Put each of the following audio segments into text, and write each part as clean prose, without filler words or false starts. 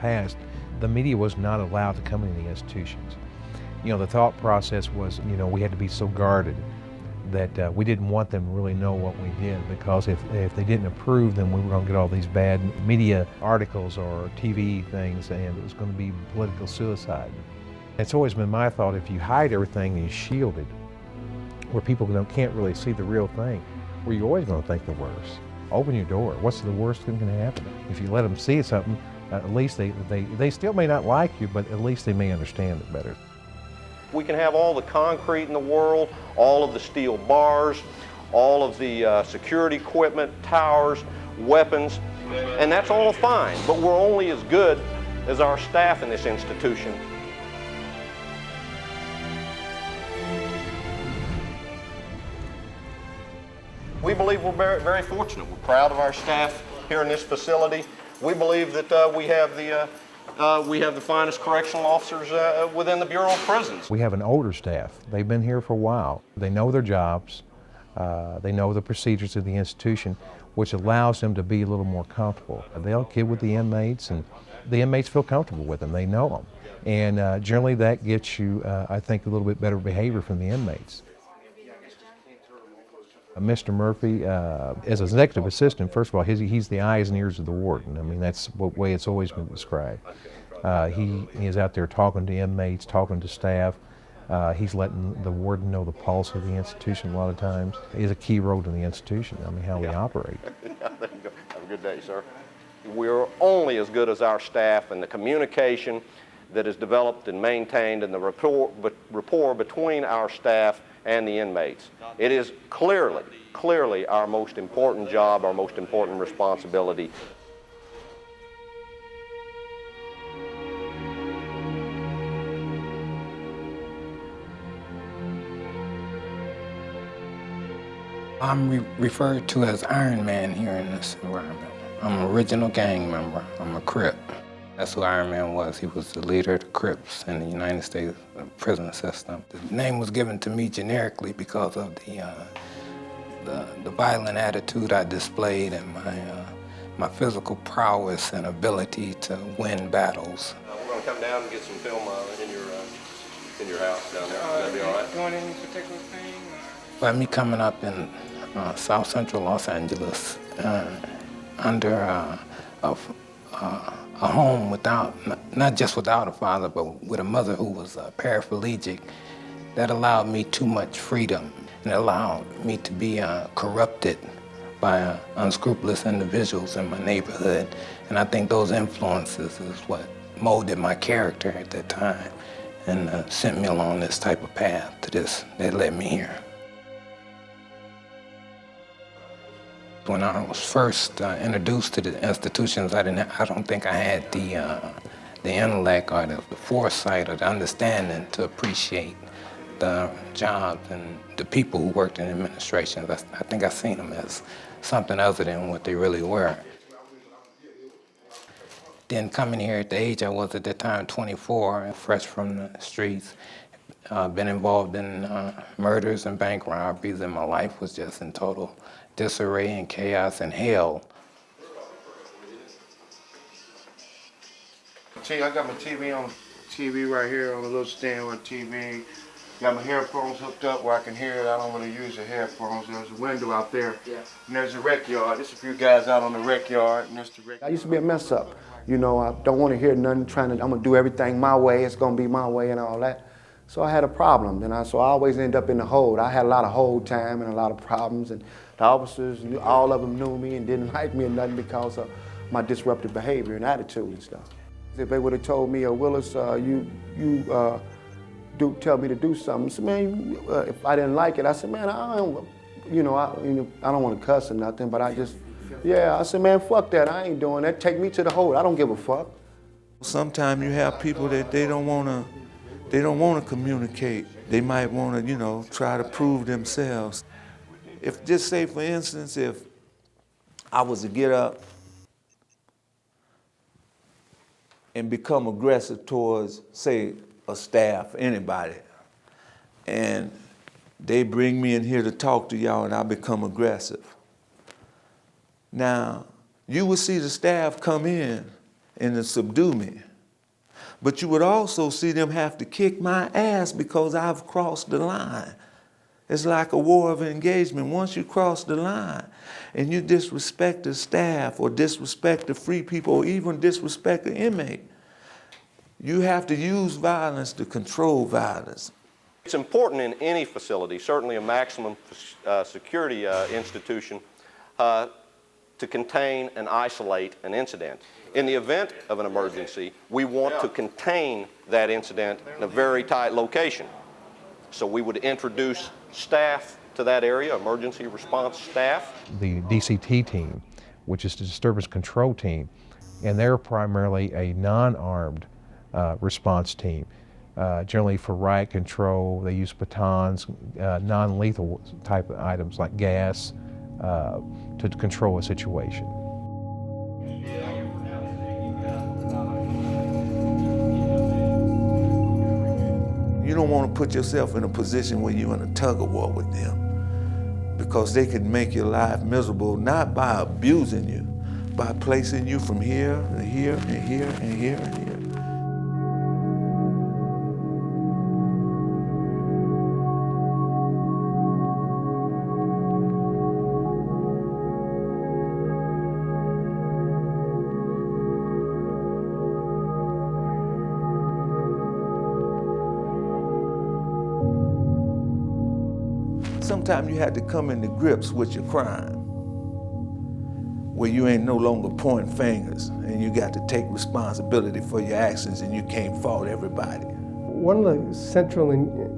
past, the media was not allowed to come into the institutions. The thought process was, we had to be so guarded that we didn't want them to really know what we did, because if they didn't approve, then we were going to get all these bad media articles or TV things, and it was going to be political suicide. It's always been my thought, if you hide everything and you shield it, where people can't really see the real thing, well, you're always going to think the worst. Open your door. What's the worst thing going to happen? If you let them see something, at least they still may not like you, but at least they may understand it better. We can have all the concrete in the world, all of the steel bars, all of the security equipment, towers, weapons, and that's all fine, but we're only as good as our staff in this institution. We believe we're very, very fortunate. We're proud of our staff here in this facility. We believe that we have the finest correctional officers within the Bureau of Prisons. We have an older staff. They've been here for a while. They know their jobs. They know the procedures of the institution, which allows them to be a little more comfortable. They'll kid with the inmates, and the inmates feel comfortable with them. They know them. And generally that gets you, I think, a little bit better behavior from the inmates. Mr. Murphy, as an executive assistant, first of all, he's the eyes and ears of the warden. I mean, that's the way it's always been described. He is out there talking to inmates, talking to staff. He's letting the warden know the pulse of the institution a lot of times. He has a key role to the institution, I mean, how we operate. Have a good day, sir. We're only as good as our staff, and the communication that is developed and maintained, and the rapport between our staff and the inmates. It is clearly our most important job, our most important responsibility. I'm referred to as Iron Man here in this environment. I'm an original gang member. I'm a Crip. That's who Iron Man was. He was the leader of the Crips in the United States prison system. The name was given to me generically because of the violent attitude I displayed and my physical prowess and ability to win battles. We're going to come down and get some film in your house down there. That'll be all right. Doing any particular thing? By me coming up in South Central Los Angeles under a home without, not just without a father, but with a mother who was paraplegic, that allowed me too much freedom and allowed me to be corrupted by unscrupulous individuals in my neighborhood. And I think those influences is what molded my character at that time and sent me along this type of path to this that led me here. When I was first introduced to the institutions, I don't think I had the intellect or the foresight or the understanding to appreciate the jobs and the people who worked in administration. I think I seen them as something other than what they really were. Then coming here at the age I was at that time, 24, fresh from the streets, been involved in murders and bank robberies, and my life was just in total disarray and chaos and hell. I got my TV right here on a little stand with TV. Got my headphones hooked up where I can hear it. I don't really use the headphones. There's a window out there. Yeah. And there's a rec yard. There's a few guys out on the rec yard. And there's the rec. I used to be a mess up. You know, I don't want to hear nothing I'm going to do everything my way. It's going to be my way and all that. So I had a problem. So I always end up in the hold. I had a lot of hold time and a lot of problems. And the officers, all of them knew me and didn't like me or nothing because of my disruptive behavior and attitude and stuff. If they would have told me, Willis, tell me to do something. I said, man, if I didn't like it, I said, man, I don't want to cuss or nothing, but I said, man, fuck that. I ain't doing that. Take me to the hold. I don't give a fuck. Sometimes you have people that they don't want to communicate. They might want to, try to prove themselves. If, just say for instance, if I was to get up and become aggressive towards, say, a staff, anybody, and they bring me in here to talk to y'all and I become aggressive. Now, you would see the staff come in and to subdue me. But you would also see them have to kick my ass because I've crossed the line. It's like a war of engagement. Once you cross the line and you disrespect the staff or disrespect the free people or even disrespect the inmate, you have to use violence to control violence. It's important in any facility, certainly a maximum security institution, to contain and isolate an incident. In the event of an emergency, we want to contain that incident in a very tight location. So we would introduce staff to that area, emergency response staff. The DCT team, which is the disturbance control team, and they're primarily a non-armed response team. Generally for riot control, they use batons, non-lethal type of items like gas to control a situation. You don't want to put yourself in a position where you're in a tug of war with them, because they could make your life miserable, not by abusing you, by placing you from here to here and here and here and here. Sometimes you had to come into grips with your crime, where you ain't no longer pointing fingers and you got to take responsibility for your actions and you can't fault everybody. One of the central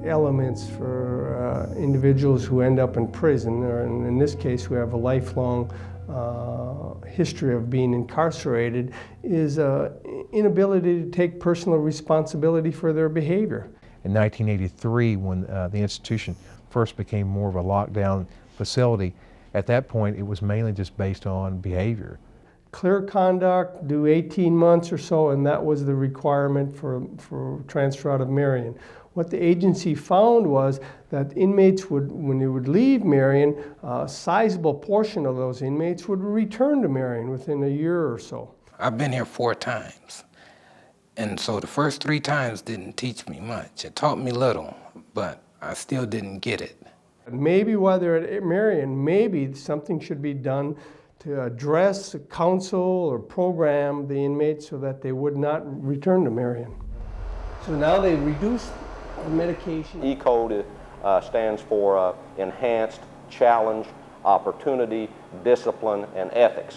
elements for individuals who end up in prison, or in this case who have a lifelong history of being incarcerated, is inability to take personal responsibility for their behavior. In 1983, when the institution first became more of a lockdown facility, at that point it was mainly just based on behavior. Clear conduct, do 18 months or so, and that was the requirement for transfer out of Marion. What the agency found was that inmates would, when they would leave Marion, a sizable portion of those inmates would return to Marion within a year or so. I've been here 4 times. And so the first 3 times didn't teach me much. It taught me little, but I still didn't get it. Maybe while they're at Marion, maybe something should be done to address, counsel, or program the inmates so that they would not return to Marion. So now they reduce the medication. E-code stands for Enhanced Challenge, Opportunity, Discipline, and Ethics.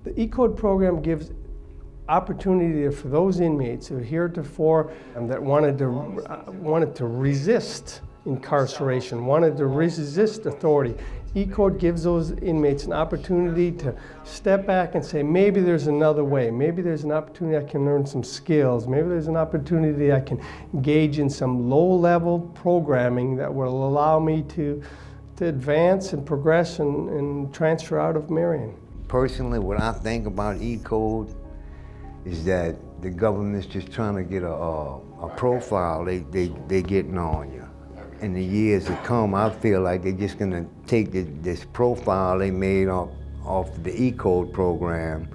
The E-code program gives opportunity for those inmates who heretofore that wanted to resist incarceration, wanted to resist authority. E-code gives those inmates an opportunity to step back and say, maybe there's another way. Maybe there's an opportunity I can learn some skills. Maybe there's an opportunity I can engage in some low-level programming that will allow me to advance and progress and transfer out of Marion. Personally, what I think about E-code is that the government's just trying to get a profile they getting on you. In the years to come, I feel like they're just gonna take this profile they made off the E-code program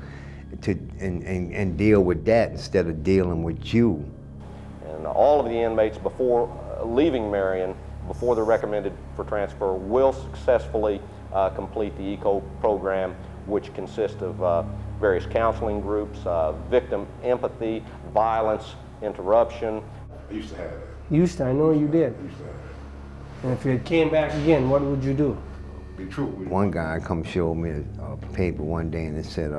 and deal with that instead of dealing with you. And all of the inmates before leaving Marion, before they're recommended for transfer, will successfully complete the E-code program, which consists of various counseling groups, victim empathy, violence interruption. I used to have that. Used to, I know you did. I used to have that. And if it came back again, what would you do? Be true. One guy come show me a paper one day and it said,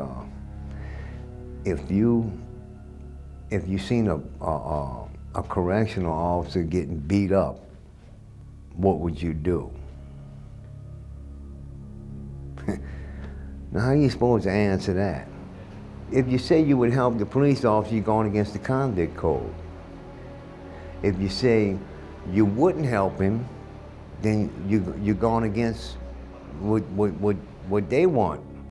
if you seen a correctional officer getting beat up, what would you do? Now, how are you supposed to answer that? If you say you would help the police officer, you're going against the convict code. If you say you wouldn't help him, then you're going against what they want